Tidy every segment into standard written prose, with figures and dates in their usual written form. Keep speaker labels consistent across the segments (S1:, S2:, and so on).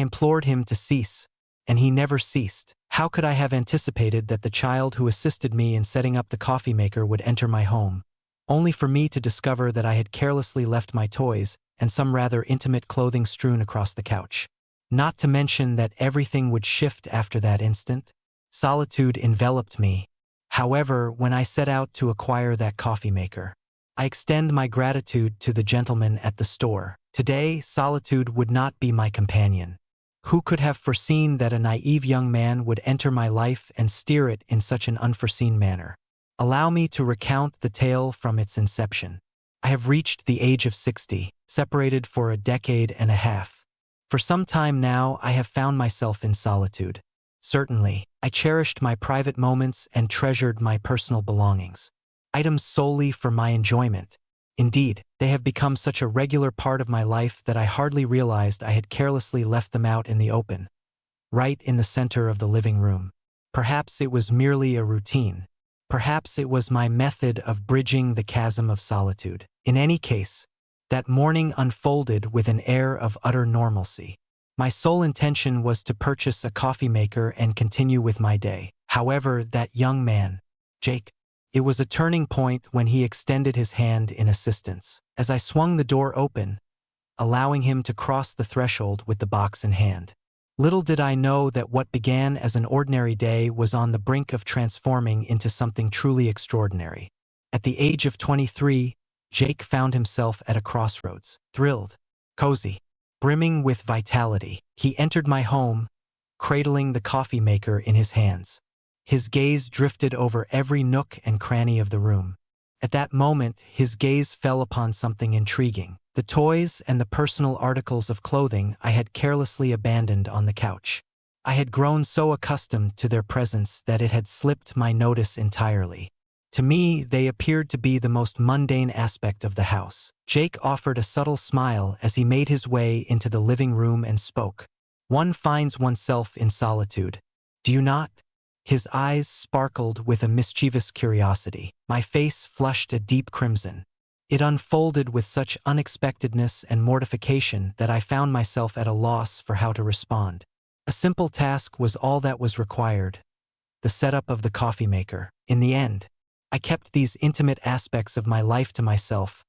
S1: I implored him to cease, and he never ceased. How could I have anticipated that the child who assisted me in setting up the coffee maker would enter my home, only for me to discover that I had carelessly left my toys and some rather intimate clothing strewn across the couch. Not to mention that everything would shift after that instant. Solitude enveloped me. However, when I set out to acquire that coffee maker, I extend my gratitude to the gentleman at the store. Today, solitude would not be my companion. Who could have foreseen that a naive young man would enter my life and steer it in such an unforeseen manner? Allow me to recount the tale from its inception. I have reached the age of 60, separated for a decade and a half. For some time now, I have found myself in solitude. Certainly, I cherished my private moments and treasured my personal belongings, items solely for my enjoyment. Indeed, they have become such a regular part of my life that I hardly realized I had carelessly left them out in the open, right in the center of the living room. Perhaps it was merely a routine. Perhaps it was my method of bridging the chasm of solitude. In any case, that morning unfolded with an air of utter normalcy. My sole intention was to purchase a coffee maker and continue with my day. However, that young man, Jake, it was a turning point when he extended his hand in assistance. As I swung the door open, allowing him to cross the threshold with the box in hand. Little did I know that what began as an ordinary day was on the brink of transforming into something truly extraordinary. At the age of 23, Jake found himself at a crossroads. Thrilled, cozy, brimming with vitality, he entered my home, cradling the coffee maker in his hands. His gaze drifted over every nook and cranny of the room. At that moment, his gaze fell upon something intriguing. The toys and the personal articles of clothing I had carelessly abandoned on the couch. I had grown so accustomed to their presence that it had slipped my notice entirely. To me, they appeared to be the most mundane aspect of the house. Jake offered a subtle smile as he made his way into the living room and spoke. One finds oneself in solitude, do you not? His eyes sparkled with a mischievous curiosity. My face flushed a deep crimson. It unfolded with such unexpectedness and mortification that I found myself at a loss for how to respond. A simple task was all that was required, the setup of the coffee maker. In the end, I kept these intimate aspects of my life to myself,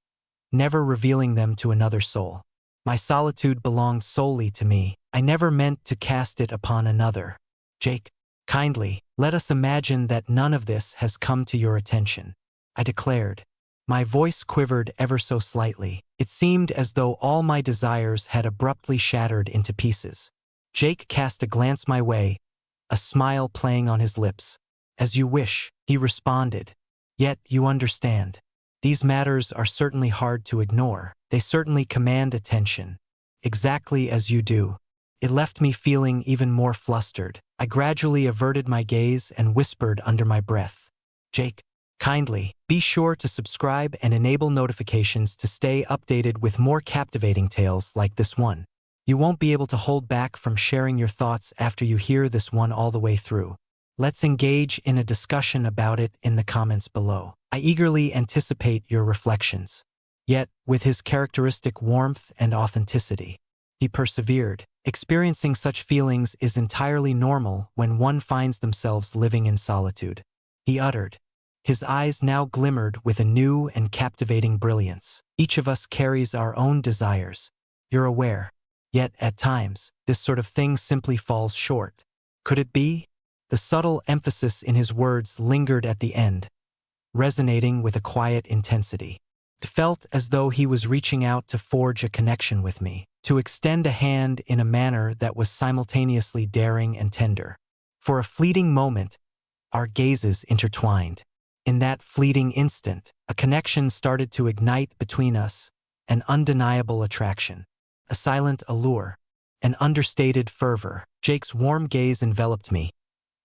S1: never revealing them to another soul. My solitude belonged solely to me. I never meant to cast it upon another. Jake, kindly, let us imagine that none of this has come to your attention, I declared. My voice quivered ever so slightly. It seemed as though all my desires had abruptly shattered into pieces. Jake cast a glance my way, a smile playing on his lips. As you wish, he responded. Yet, you understand. These matters are certainly hard to ignore. They certainly command attention. Exactly as you do. It left me feeling even more flustered. I gradually averted my gaze and whispered under my breath. Jake, kindly, be sure to subscribe and enable notifications to stay updated with more captivating tales like this one. You won't be able to hold back from sharing your thoughts after you hear this one all the way through. Let's engage in a discussion about it in the comments below. I eagerly anticipate your reflections. Yet, with his characteristic warmth and authenticity, he persevered. Experiencing such feelings is entirely normal when one finds themselves living in solitude, he uttered. His eyes now glimmered with a new and captivating brilliance. Each of us carries our own desires. You're aware. Yet, at times, this sort of thing simply falls short. Could it be? The subtle emphasis in his words lingered at the end, resonating with a quiet intensity. It felt as though he was reaching out to forge a connection with me, to extend a hand in a manner that was simultaneously daring and tender. For a fleeting moment, our gazes intertwined. In that fleeting instant, a connection started to ignite between us, an undeniable attraction, a silent allure, an understated fervor. Jake's warm gaze enveloped me,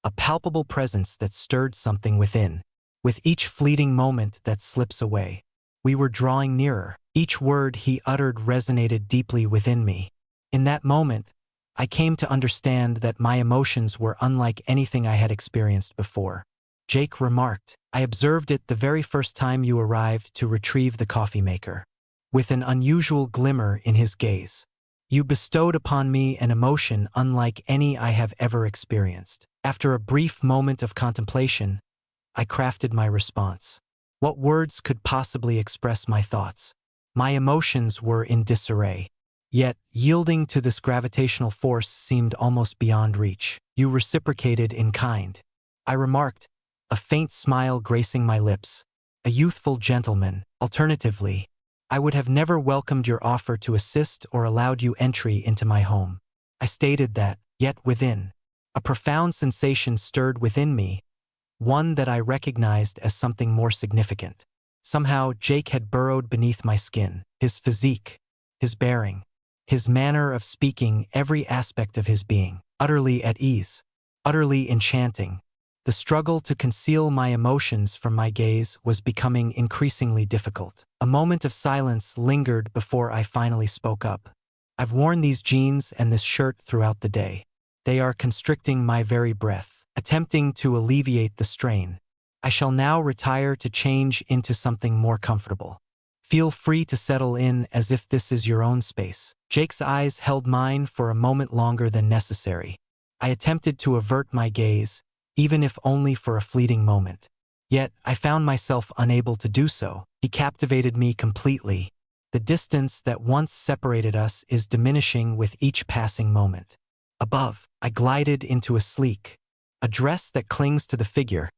S1: a palpable presence that stirred something within. With each fleeting moment that slips away, we were drawing nearer. Each word he uttered resonated deeply within me. In that moment, I came to understand that my emotions were unlike anything I had experienced before. Jake remarked, I observed it the very first time you arrived to retrieve the coffee maker. With an unusual glimmer in his gaze, You bestowed upon me an emotion unlike any I have ever experienced. After a brief moment of contemplation, I crafted my response. What words could possibly express my thoughts? My emotions were in disarray. Yet, yielding to this gravitational force seemed almost beyond reach. You reciprocated in kind. I remarked, a faint smile gracing my lips. A youthful gentleman. Alternatively, I would have never welcomed your offer to assist or allowed you entry into my home. I stated that, yet within, a profound sensation stirred within me, one that I recognized as something more significant. Somehow, Jake had burrowed beneath my skin. His physique, his bearing, his manner of speaking, every aspect of his being, utterly at ease, utterly enchanting. The struggle to conceal my emotions from my gaze was becoming increasingly difficult. A moment of silence lingered before I finally spoke up. I've worn these jeans and this shirt throughout the day. They are constricting my very breath, attempting to alleviate the strain. I shall now retire to change into something more comfortable. Feel free to settle in as if this is your own space. Jake's eyes held mine for a moment longer than necessary. I attempted to avert my gaze, even if only for a fleeting moment. Yet, I found myself unable to do so. He captivated me completely. The distance that once separated us is diminishing with each passing moment. Above, I glided into a dress that clings to the figure,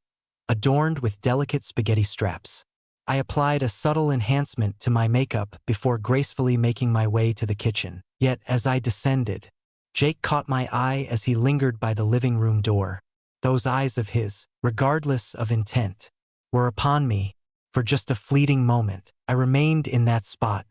S1: adorned with delicate spaghetti straps. I applied a subtle enhancement to my makeup before gracefully making my way to the kitchen. Yet, as I descended, Jake caught my eye as he lingered by the living room door. Those eyes of his, regardless of intent, were upon me. For just a fleeting moment, I remained in that spot,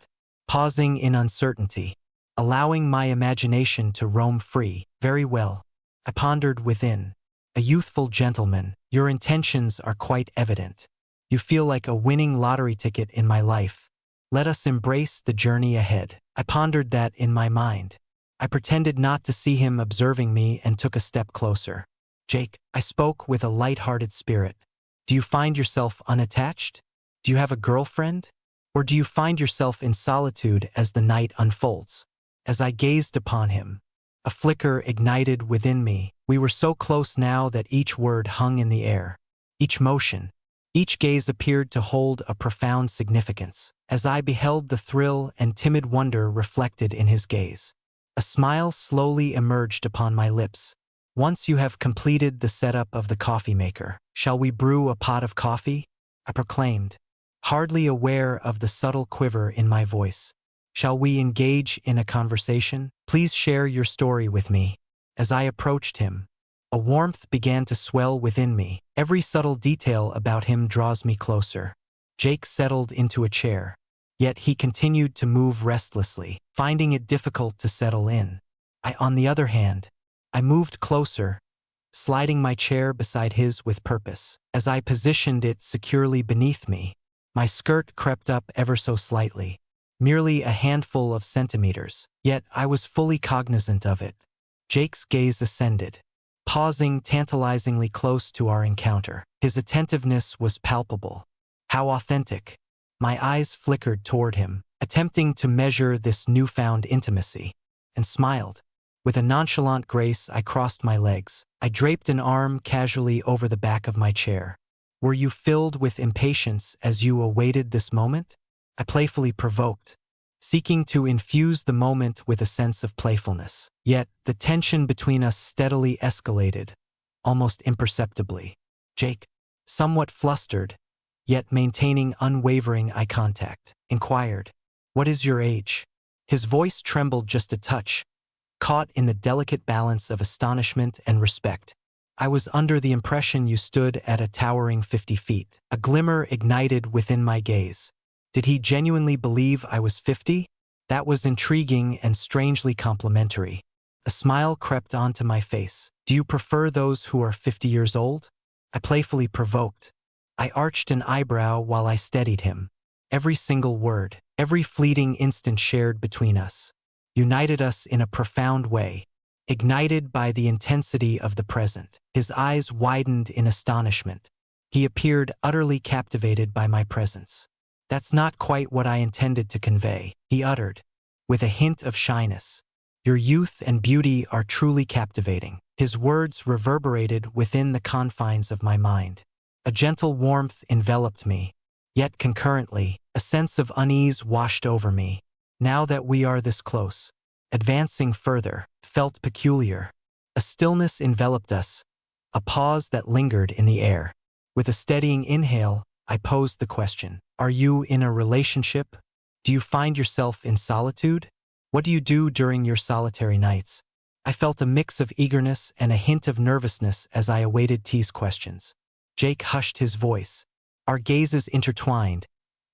S1: pausing in uncertainty, allowing my imagination to roam free. Very well, I pondered within. A youthful gentleman, your intentions are quite evident. You feel like a winning lottery ticket in my life. Let us embrace the journey ahead. I pondered that in my mind. I pretended not to see him observing me and took a step closer. Jake, I spoke with a light-hearted spirit. Do you find yourself unattached? Do you have a girlfriend? Or do you find yourself in solitude as the night unfolds? As I gazed upon him, a flicker ignited within me. We were so close now that each word hung in the air. Each motion, each gaze appeared to hold a profound significance. As I beheld the thrill and timid wonder reflected in his gaze, a smile slowly emerged upon my lips. Once you have completed the setup of the coffee maker, shall we brew a pot of coffee? I proclaimed, hardly aware of the subtle quiver in my voice. Shall we engage in a conversation? Please share your story with me. As I approached him, a warmth began to swell within me. Every subtle detail about him draws me closer. Jake settled into a chair, yet he continued to move restlessly, finding it difficult to settle in. On the other hand, I moved closer, sliding my chair beside his with purpose. As I positioned it securely beneath me, my skirt crept up ever so slightly, merely a handful of centimeters, yet I was fully cognizant of it. Jake's gaze ascended, pausing tantalizingly close to our encounter. His attentiveness was palpable. How authentic. My eyes flickered toward him, attempting to measure this newfound intimacy, and smiled. With a nonchalant grace, I crossed my legs. I draped an arm casually over the back of my chair. Were you filled with impatience as you awaited this moment? I playfully provoked, seeking to infuse the moment with a sense of playfulness. Yet, the tension between us steadily escalated, almost imperceptibly. Jake, somewhat flustered, yet maintaining unwavering eye contact, inquired, "What is your age?" His voice trembled just a touch, caught in the delicate balance of astonishment and respect. I was under the impression you stood at a towering 50 feet. A glimmer ignited within my gaze. Did he genuinely believe I was 50? That was intriguing and strangely complimentary. A smile crept onto my face. Do you prefer those who are 50 years old? I playfully provoked. I arched an eyebrow while I steadied him. Every single word, every fleeting instant shared between us, united us in a profound way, ignited by the intensity of the present. His eyes widened in astonishment. He appeared utterly captivated by my presence. That's not quite what I intended to convey, he uttered, with a hint of shyness. Your youth and beauty are truly captivating." His words reverberated within the confines of my mind. A gentle warmth enveloped me, yet concurrently, a sense of unease washed over me. Now that we are this close, advancing further felt peculiar. A stillness enveloped us, a pause that lingered in the air. With a steadying inhale, I posed the question, "Are you in a relationship? Do you find yourself in solitude? What do you do during your solitary nights?" I felt a mix of eagerness and a hint of nervousness as I awaited T's questions. Jake hushed his voice. Our gazes intertwined,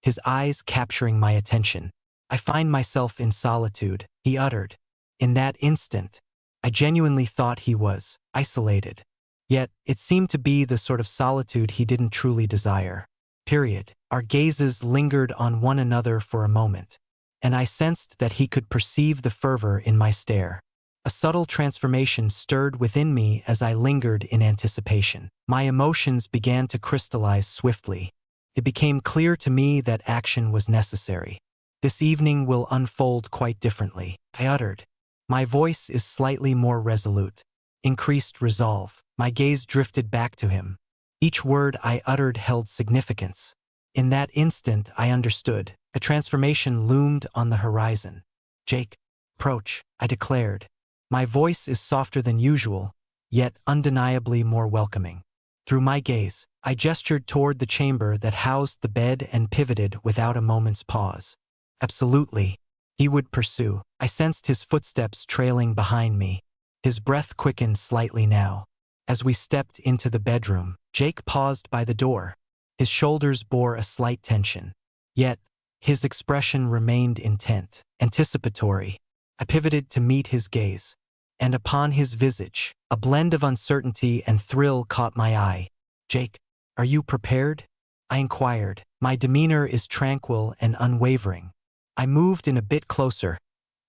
S1: his eyes capturing my attention. "I find myself in solitude," he uttered. In that instant, I genuinely thought he was isolated. Yet, it seemed to be the sort of solitude he didn't truly desire. Period. Our gazes lingered on one another for a moment, and I sensed that he could perceive the fervor in my stare. A subtle transformation stirred within me as I lingered in anticipation. My emotions began to crystallize swiftly. It became clear to me that action was necessary. "This evening will unfold quite differently," I uttered. My voice is slightly more resolute. Increased resolve. My gaze drifted back to him. Each word I uttered held significance. In that instant, I understood. A transformation loomed on the horizon. "Jake, approach," I declared. My voice is softer than usual, yet undeniably more welcoming. Through my gaze, I gestured toward the chamber that housed the bed and pivoted without a moment's pause. "Absolutely," he would pursue. I sensed his footsteps trailing behind me. His breath quickened slightly now. As we stepped into the bedroom, Jake paused by the door. His shoulders bore a slight tension. Yet, his expression remained intent, anticipatory. I pivoted to meet his gaze, and upon his visage, a blend of uncertainty and thrill caught my eye. "Jake, are you prepared?" I inquired. My demeanor is tranquil and unwavering. I moved in a bit closer,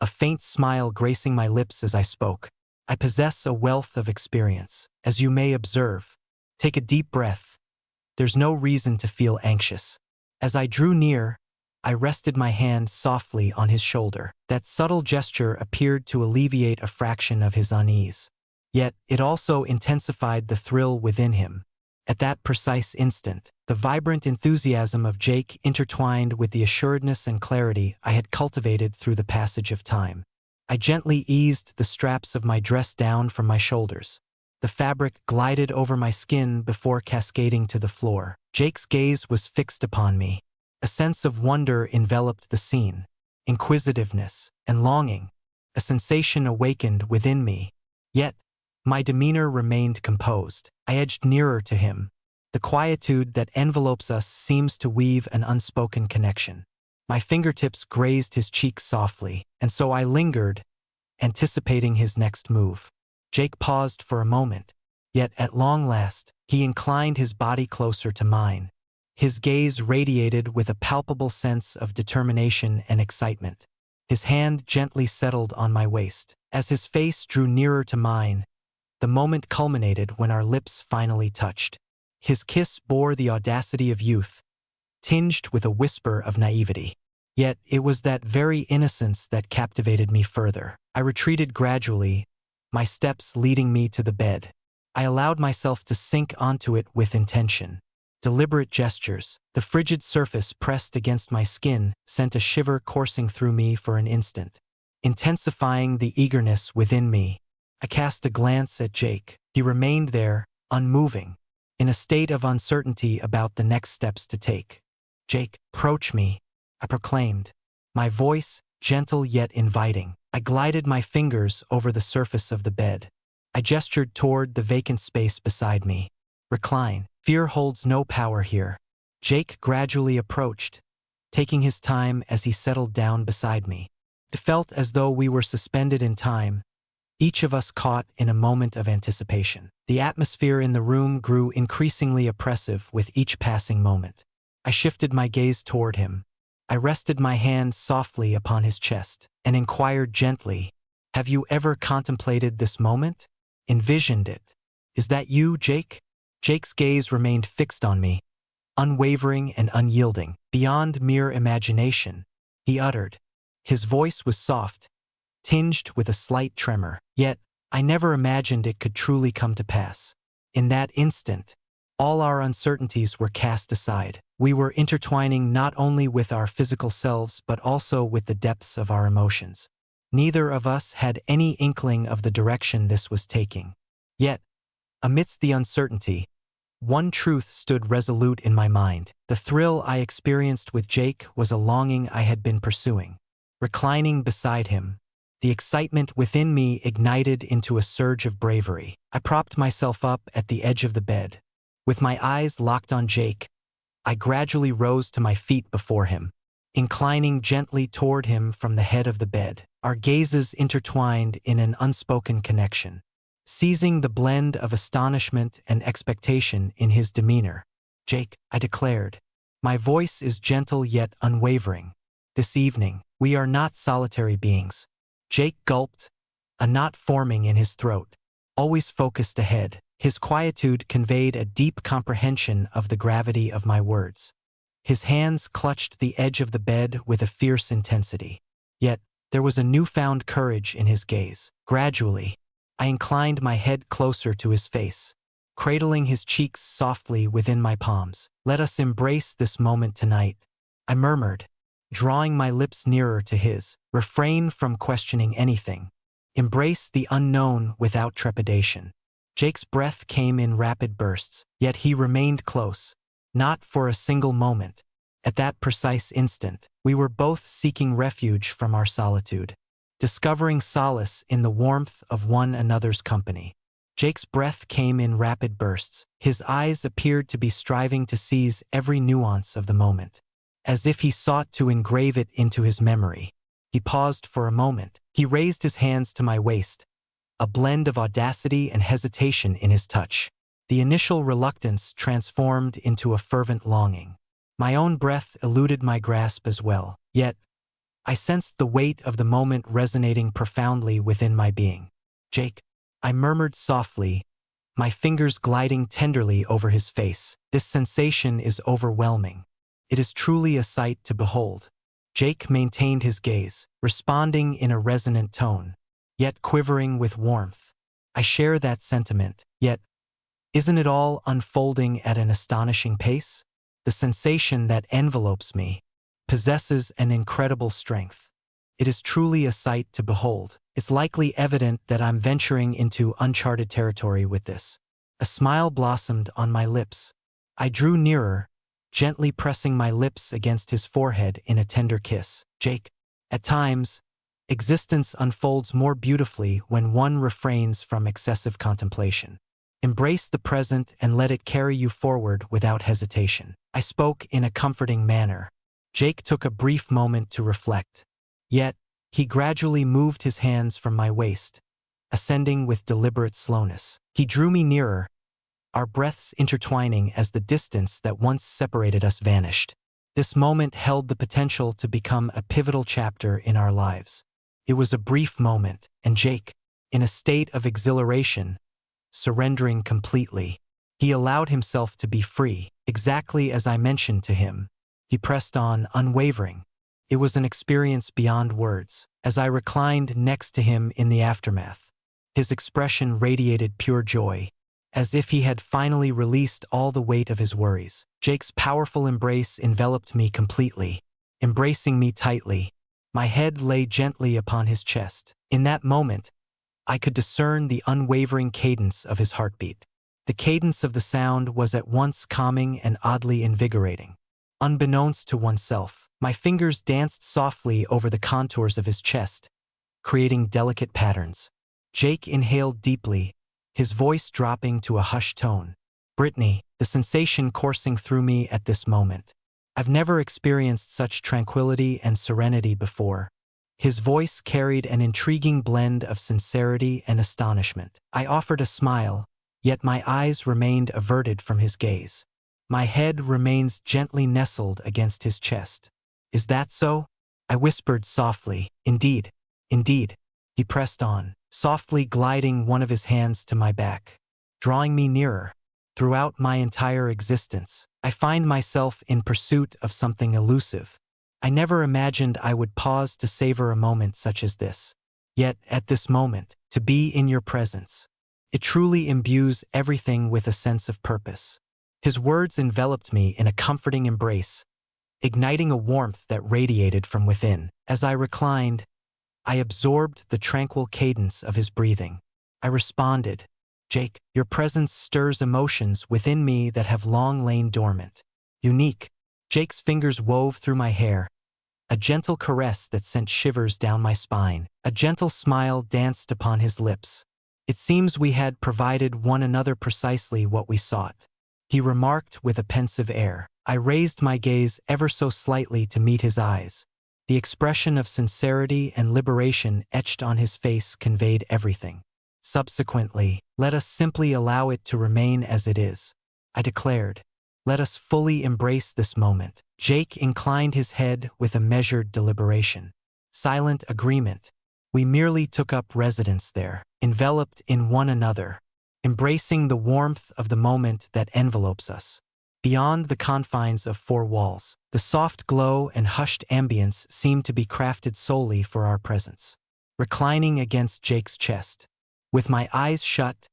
S1: a faint smile gracing my lips as I spoke. "I possess a wealth of experience, as you may observe." Take a deep breath. There's no reason to feel anxious. As I drew near, I rested my hand softly on his shoulder. That subtle gesture appeared to alleviate a fraction of his unease. Yet, it also intensified the thrill within him. At that precise instant, the vibrant enthusiasm of Jake intertwined with the assuredness and clarity I had cultivated through the passage of time. I gently eased the straps of my dress down from my shoulders. The fabric glided over my skin before cascading to the floor. Jake's gaze was fixed upon me. A sense of wonder enveloped the scene. Inquisitiveness and longing. A sensation awakened within me. Yet, my demeanor remained composed. I edged nearer to him. The quietude that envelopes us seems to weave an unspoken connection. My fingertips grazed his cheek softly, and so I lingered, anticipating his next move. Jake paused for a moment, yet at long last, he inclined his body closer to mine. His gaze radiated with a palpable sense of determination and excitement. His hand gently settled on my waist. As his face drew nearer to mine, the moment culminated when our lips finally touched. His kiss bore the audacity of youth, tinged with a whisper of naivety. Yet it was that very innocence that captivated me further. I retreated gradually, my steps leading me to the bed. I allowed myself to sink onto it with intention. Deliberate gestures, the frigid surface pressed against my skin, sent a shiver coursing through me for an instant, intensifying the eagerness within me. I cast a glance at Jake. He remained there, unmoving, in a state of uncertainty about the next steps to take. "Jake, approach me," I proclaimed, my voice gentle yet inviting. I glided my fingers over the surface of the bed. I gestured toward the vacant space beside me. "Recline. Fear holds no power here." Jake gradually approached, taking his time as he settled down beside me. It felt as though we were suspended in time, each of us caught in a moment of anticipation. The atmosphere in the room grew increasingly oppressive with each passing moment. I shifted my gaze toward him. I rested my hand softly upon his chest and inquired gently, "Have you ever contemplated this moment? Envisioned it? Is that you, Jake?" Jake's gaze remained fixed on me, unwavering and unyielding. "Beyond mere imagination," he uttered. His voice was soft, tinged with a slight tremor. Yet, I never imagined it could truly come to pass. In that instant, all our uncertainties were cast aside. We were intertwining not only with our physical selves but also with the depths of our emotions. Neither of us had any inkling of the direction this was taking. Yet, amidst the uncertainty, one truth stood resolute in my mind. The thrill I experienced with Jake was a longing I had been pursuing. Reclining beside him, the excitement within me ignited into a surge of bravery. I propped myself up at the edge of the bed. With my eyes locked on Jake, I gradually rose to my feet before him, inclining gently toward him from the head of the bed. Our gazes intertwined in an unspoken connection. Seizing the blend of astonishment and expectation in his demeanor, "Jake," I declared. My voice is gentle yet unwavering. "This evening, we are not solitary beings." Jake gulped, a knot forming in his throat, always focused ahead. His quietude conveyed a deep comprehension of the gravity of my words. His hands clutched the edge of the bed with a fierce intensity. Yet, there was a newfound courage in his gaze. Gradually, I inclined my head closer to his face, cradling his cheeks softly within my palms. "Let us embrace this moment tonight," I murmured, drawing my lips nearer to his. "Refrain from questioning anything. Embrace the unknown without trepidation." Jake's breath came in rapid bursts, yet he remained close, not for a single moment. At that precise instant, we were both seeking refuge from our solitude, discovering solace in the warmth of one another's company. Jake's breath came in rapid bursts. His eyes appeared to be striving to seize every nuance of the moment, as if he sought to engrave it into his memory. He paused for a moment. He raised his hands to my waist, a blend of audacity and hesitation in his touch. The initial reluctance transformed into a fervent longing. My own breath eluded my grasp as well, yet I sensed the weight of the moment resonating profoundly within my being. "Jake," I murmured softly, my fingers gliding tenderly over his face. "This sensation is overwhelming. It is truly a sight to behold." Jake maintained his gaze, responding in a resonant tone, yet quivering with warmth. "I share that sentiment, yet isn't it all unfolding at an astonishing pace? The sensation that envelopes me possesses an incredible strength. It is truly a sight to behold. It's likely evident that I'm venturing into uncharted territory with this." A smile blossomed on my lips. I drew nearer, gently pressing my lips against his forehead in a tender kiss. "Jake, at times, existence unfolds more beautifully when one refrains from excessive contemplation. Embrace the present and let it carry you forward without hesitation." I spoke in a comforting manner. Jake took a brief moment to reflect. Yet, he gradually moved his hands from my waist, ascending with deliberate slowness. He drew me nearer, our breaths intertwining as the distance that once separated us vanished. This moment held the potential to become a pivotal chapter in our lives. It was a brief moment, and Jake, in a state of exhilaration, surrendering completely, he allowed himself to be free, exactly as I mentioned to him. He pressed on, unwavering. It was an experience beyond words. As I reclined next to him in the aftermath, his expression radiated pure joy, as if he had finally released all the weight of his worries. Jake's powerful embrace enveloped me completely, embracing me tightly. My head lay gently upon his chest. In that moment, I could discern the unwavering cadence of his heartbeat. The cadence of the sound was at once calming and oddly invigorating. Unbeknownst to oneself, my fingers danced softly over the contours of his chest, creating delicate patterns. Jake inhaled deeply, his voice dropping to a hushed tone. "Brittany," the sensation coursing through me at this moment. I've never experienced such tranquility and serenity before. His voice carried an intriguing blend of sincerity and astonishment. I offered a smile, yet my eyes remained averted from his gaze. My head remains gently nestled against his chest. "Is that so?" I whispered softly. "Indeed, indeed." He pressed on, softly gliding one of his hands to my back, drawing me nearer. Throughout my entire existence, I find myself in pursuit of something elusive. I never imagined I would pause to savor a moment such as this. Yet, at this moment, to be in your presence, it truly imbues everything with a sense of purpose. His words enveloped me in a comforting embrace, igniting a warmth that radiated from within. As I reclined, I absorbed the tranquil cadence of his breathing. I responded, "Jake, your presence stirs emotions within me that have long lain dormant." Unique. Jake's fingers wove through my hair, a gentle caress that sent shivers down my spine. A gentle smile danced upon his lips. It seems we had provided one another precisely what we sought, he remarked with a pensive air. I raised my gaze ever so slightly to meet his eyes. The expression of sincerity and liberation etched on his face conveyed everything. Subsequently, let us simply allow it to remain as it is, I declared. Let us fully embrace this moment. Jake inclined his head with a measured deliberation. Silent agreement. We merely took up residence there, enveloped in one another, embracing the warmth of the moment that envelopes us. Beyond the confines of four walls, the soft glow and hushed ambience seemed to be crafted solely for our presence. Reclining against Jake's chest, with my eyes shut,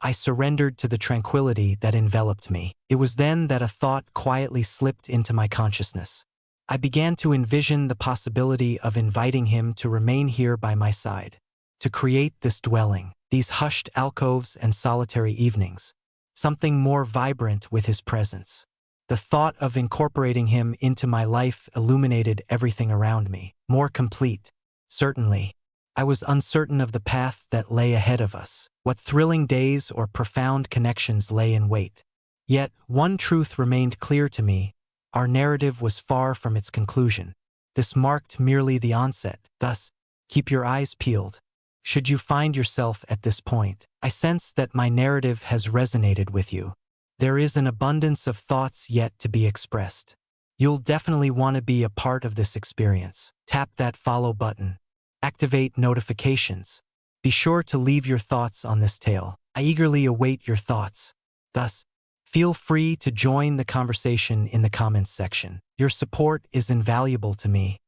S1: I surrendered to the tranquility that enveloped me. It was then that a thought quietly slipped into my consciousness. I began to envision the possibility of inviting him to remain here by my side, to create this dwelling, these hushed alcoves and solitary evenings, something more vibrant with his presence. The thought of incorporating him into my life illuminated everything around me, more complete. Certainly, I was uncertain of the path that lay ahead of us, what thrilling days or profound connections lay in wait. Yet, one truth remained clear to me. Our narrative was far from its conclusion. This marked merely the onset. Thus, keep your eyes peeled. Should you find yourself at this point, I sense that my narrative has resonated with you. There is an abundance of thoughts yet to be expressed. You'll definitely want to be a part of this experience. Tap that follow button. Activate notifications. Be sure to leave your thoughts on this tale. I eagerly await your thoughts. Thus, feel free to join the conversation in the comments section. Your support is invaluable to me,